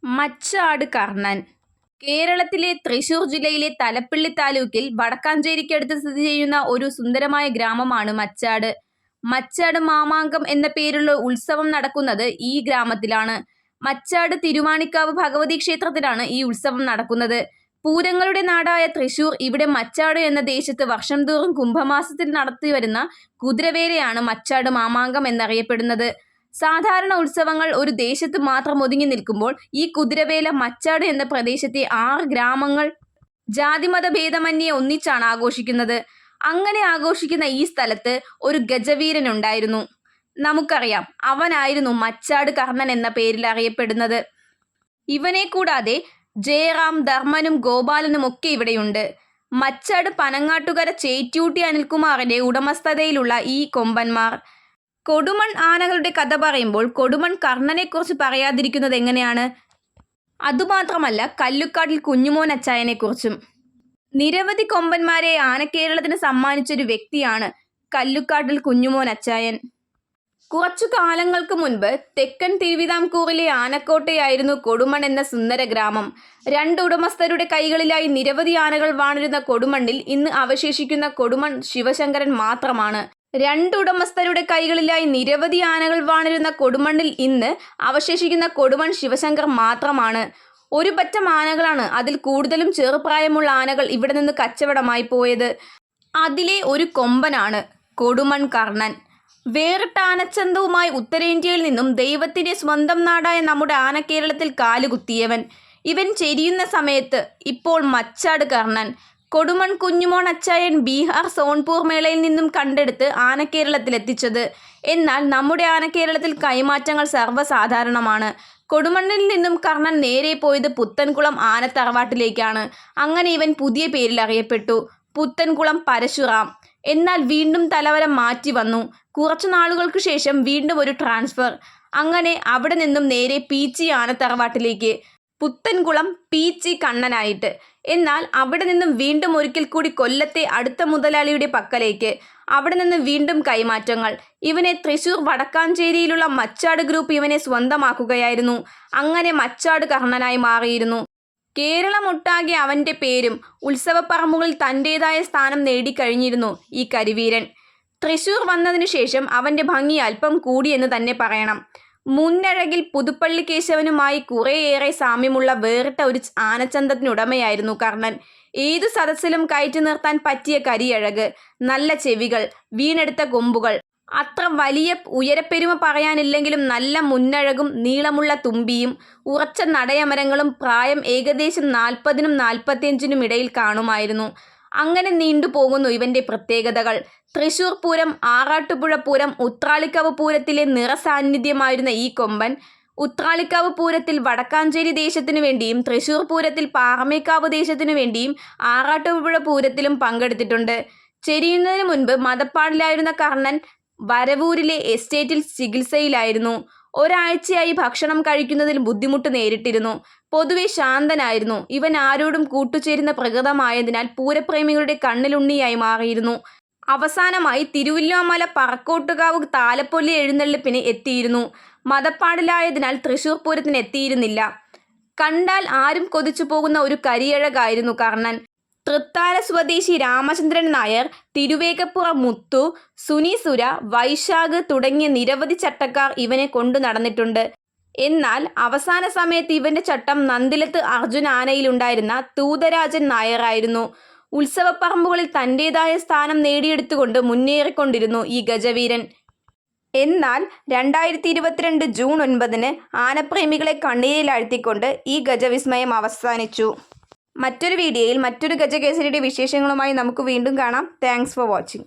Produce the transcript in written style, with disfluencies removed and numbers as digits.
മച്ചാട് കർണൻ കേരളത്തിലെ തൃശൂർ ജില്ലയിലെ തലപ്പിള്ളി താലൂക്കിൽ വടക്കാഞ്ചേരിക്കടുത്ത് സ്ഥിതി ചെയ്യുന്ന ഒരു സുന്ദരമായ ഗ്രാമമാണ് മച്ചാട്. മച്ചാട് മാമാങ്കം എന്ന പേരുള്ള ഉത്സവം നടക്കുന്നത് ഈ ഗ്രാമത്തിലാണ്. മച്ചാട് തിരുവാണിക്കാവ് ഭഗവതി ക്ഷേത്രത്തിലാണ് ഈ ഉത്സവം നടക്കുന്നത്. പൂരങ്ങളുടെ നാടായ തൃശൂർ ഇവിടെ മച്ചാട് എന്ന ദേശത്ത് വർഷം തോറും കുംഭമാസത്തിൽ നടത്തിവരുന്ന കുതിരവേലയാണ് മച്ചാട് മാമാങ്കം എന്നറിയപ്പെടുന്നത്. സാധാരണ ഉത്സവങ്ങൾ ഒരു ദേശത്ത് മാത്രം ഒതുങ്ങി നിൽക്കുമ്പോൾ ഈ കുതിരവേല മച്ചാട് എന്ന പ്രദേശത്തെ 6 ഗ്രാമങ്ങൾ ജാതിമത ഭേദമന്യേ ഒന്നിച്ചാണ് ആഘോഷിക്കുന്നത്. അങ്ങനെ ആഘോഷിക്കുന്ന ഈ സ്ഥലത്ത് ഒരു ഗജവീരനുണ്ടായിരുന്നു. നമുക്കറിയാം, അവനായിരുന്നു മച്ചാട് കർണൻ എന്ന പേരിൽ അറിയപ്പെടുന്നത്. ഇവനെ കൂടാതെ ജയറാം, ധർമ്മനും ഗോപാലനും ഒക്കെ ഇവിടെയുണ്ട്. മച്ചാട് പനങ്ങാട്ടുകര ചേറ്റ്യൂട്ടി അനിൽകുമാറിന്റെ ഉടമസ്ഥതയിലുള്ള ഈ കൊമ്പന്മാർ കൊടുമൺ ആനകളുടെ കഥ പറയുമ്പോൾ കൊടുമൺ കർണനെക്കുറിച്ച് പറയാതിരിക്കുന്നത് എങ്ങനെയാണ്? അതുമാത്രമല്ല, കല്ലുക്കാട്ടിൽ കുഞ്ഞുമോൻ അച്ചായനെക്കുറിച്ചും. നിരവധി കൊമ്പന്മാരെ ആനക്കേരളത്തിന് സമ്മാനിച്ചൊരു വ്യക്തിയാണ് കല്ലുക്കാട്ടിൽ കുഞ്ഞുമോൻ അച്ചായൻ. കുറച്ചു കാലങ്ങൾക്ക് മുൻപ് തെക്കൻ തിരുവിതാംകൂറിലെ ആനക്കോട്ടയായിരുന്നു കൊടുമൺ എന്ന സുന്ദര ഗ്രാമം. 2 ഉടമസ്ഥരുടെ കൈകളിലായി നിരവധി ആനകൾ വാണിരുന്ന കൊടുമണ്ണിൽ ഇന്ന് അവശേഷിക്കുന്ന കൊടുമൺ ശിവശങ്കരൻ മാത്രമാണ്. 2 ഉടമസ്ഥരുടെ കൈകളിലായി നിരവധി ആനകൾ വാണിരുന്ന കൊടുമണ്ണിൽ ഇന്ന് അവശേഷിക്കുന്ന കൊടുമൺ ശിവശങ്കർ മാത്രമാണ്. ഒരു പറ്റം ആനകളാണ്, അതിൽ കൂടുതലും ചെറുപ്രായമുള്ള ആനകൾ ഇവിടെ നിന്ന് കച്ചവടമായി പോയത്. അതിലെ ഒരു കൊമ്പനാണ് കൊടുമൺ കർണൻ. വേറിട്ട ആനച്ചന്തവുമായി ഉത്തരേന്ത്യയിൽ നിന്നും ദൈവത്തിന്റെ സ്വന്തം നാടായ നമ്മുടെ ആനക്കേരളത്തിൽ കാലുകുത്തിയവൻ. ഇവൻ ചെരിയുന്ന സമയത്ത് ഇപ്പോൾ മച്ചാട് കർണൻ. കൊടുമൺ കുഞ്ഞുമോൻ അച്ചായൻ ബീഹാർ സോൺപൂർ മേളയിൽ നിന്നും കണ്ടെടുത്ത് ആനക്കേരളത്തിലെത്തിച്ചത്. എന്നാൽ നമ്മുടെ ആനക്കേരളത്തിൽ കൈമാറ്റങ്ങൾ സർവ്വസാധാരണമാണ്. കൊടുമണ്ണിൽ നിന്നും കർണൻ നേരെ പോയത് പുത്തൻകുളം ആനത്തറവാട്ടിലേക്കാണ്. അങ്ങനെ ഇവൻ പുതിയ പേരിൽ അറിയപ്പെട്ടു, പുത്തൻകുളം പരശുറാം. എന്നാൽ വീണ്ടും തലവര മാറ്റി വന്നു. കുറച്ചു നാളുകൾക്ക് ശേഷം വീണ്ടും ഒരു ട്രാൻസ്ഫർ. അങ്ങനെ അവിടെ നിന്നും നേരെ പീച്ചി ആനത്തറവാട്ടിലേക്ക്, പുത്തൻകുളം പീച്ചി കണ്ണനായിട്ട്. എന്നാൽ അവിടെ നിന്നും വീണ്ടും ഒരിക്കൽ കൂടി കൊല്ലത്തെ അടുത്ത മുതലാളിയുടെ പക്കലേക്ക്. അവിടെ നിന്ന് വീണ്ടും കൈമാറ്റങ്ങൾ. ഇവനെ തൃശൂർ വടക്കാഞ്ചേരിയിലുള്ള മച്ചാട് ഗ്രൂപ്പ് ഇവനെ സ്വന്തമാക്കുകയായിരുന്നു. അങ്ങനെ മച്ചാട് കർണനായി മാറിയിരുന്നു. കേരളമൊട്ടാകെ അവൻ്റെ പേരും ഉത്സവപ്പറമ്പുകളിൽ തൻ്റേതായ സ്ഥാനം നേടിക്കഴിഞ്ഞിരുന്നു ഈ കരിവീരൻ. തൃശൂർ വന്നതിനു ശേഷം അവൻ്റെ ഭംഗി അല്പം കൂടിയെന്ന് തന്നെ പറയണം. മുന്നഴകിൽ പുതുപ്പള്ളി കേശവനുമായി കുറേയേറെ സാമ്യമുള്ള വേറിട്ട ഒരു ആനച്ചന്തത്തിനുടമയായിരുന്നു കർണൻ. ഏതു സദസ്സിലും കയറ്റി നിർത്താൻ പറ്റിയ കരിയഴക്, നല്ല ചെവികൾ, വീണെടുത്ത കൊമ്പുകൾ, അത്ര വലിയ ഉയരപ്പെരുമ പറയാനില്ലെങ്കിലും നല്ല മുന്നഴകും നീളമുള്ള തുമ്പിയും ഉറച്ച നടയമരങ്ങളും. പ്രായം ഏകദേശം 40-നും 45-നും ഇടയിൽ കാണുമായിരുന്നു. അങ്ങനെ നീണ്ടുപോകുന്നു ഇവൻ്റെ പ്രത്യേകതകൾ. തൃശൂർ പൂരം, ആറാട്ടുപുഴ പൂരം, ഉത്രാളിക്കാവ് പൂരത്തിലെ നിറസാന്നിധ്യമായിരുന്ന ഈ കൊമ്പൻ ഉത്രാളിക്കാവ് പൂരത്തിൽ വടക്കാഞ്ചേരി ദേശത്തിനു വേണ്ടിയും തൃശൂർ പൂരത്തിൽ പാറമേക്കാവ് ദേശത്തിനു വേണ്ടിയും ആറാട്ടുപുഴ പൂരത്തിലും പങ്കെടുത്തിട്ടുണ്ട്. ചെരിയുന്നതിന് മുൻപ് മദപ്പാടിലായിരുന്ന കർണൻ വരവൂരിലെ എസ്റ്റേറ്റിൽ ചികിത്സയിലായിരുന്നു. ഒരാഴ്ചയായി ഭക്ഷണം കഴിക്കുന്നതിൽ ബുദ്ധിമുട്ട് നേരിട്ടിരുന്നു. പൊതുവെ ശാന്തനായിരുന്നു. ഇവൻ ആരോടും കൂട്ടുചേരുന്ന പ്രകൃതമായതിനാൽ പൂരപ്രേമികളുടെ കണ്ണിലുണ്ണിയായി മാറിയിരുന്നു. അവസാനമായി തിരുവല്ലോമല പറക്കോട്ടുകാവ് താലപ്പൊലി എഴുന്നള്ളിപ്പിന് എത്തിയിരുന്നു. മദപ്പാടിലായതിനാൽ തൃശൂർ പൂരത്തിന് എത്തിയിരുന്നില്ല. കണ്ടാൽ ആരും കൊതിച്ചു പോകുന്ന ഒരു കരിയഴകായിരുന്നു കർണൻ. തൃത്താല സ്വദേശി രാമചന്ദ്രൻ നായർ, തിരുവേഗപ്പുറ മുത്തു, സുനിസുര, വൈശാഖ് തുടങ്ങിയ നിരവധി ചട്ടക്കാർ ഇവനെ കൊണ്ടു നടന്നിട്ടുണ്ട്. എന്നാൽ അവസാന സമയത്ത് ഇവന്റെ ചട്ടം നന്ദിലത്ത് അർജുൻ ആനയിലുണ്ടായിരുന്ന തൂതരാജൻ നായരായിരുന്നു. ഉത്സവപ്പറമ്പുകളിൽ തൻ്റേതായ സ്ഥാനം നേടിയെടുത്തുകൊണ്ട് മുന്നേറിക്കൊണ്ടിരുന്നു ഈ ഗജവീരൻ. എന്നാൽ 2022 ജൂൺ 9 ആനപ്രേമികളെ കണ്ണീരിലാഴ്ത്തിക്കൊണ്ട് ഈ ഗജവിസ്മയം അവസാനിച്ചു. മറ്റൊരു വീഡിയോയിൽ മറ്റൊരു ഗജകേസരിയുടെ വിശേഷങ്ങളുമായി നമുക്ക് വീണ്ടും കാണാം. Thanks for watching.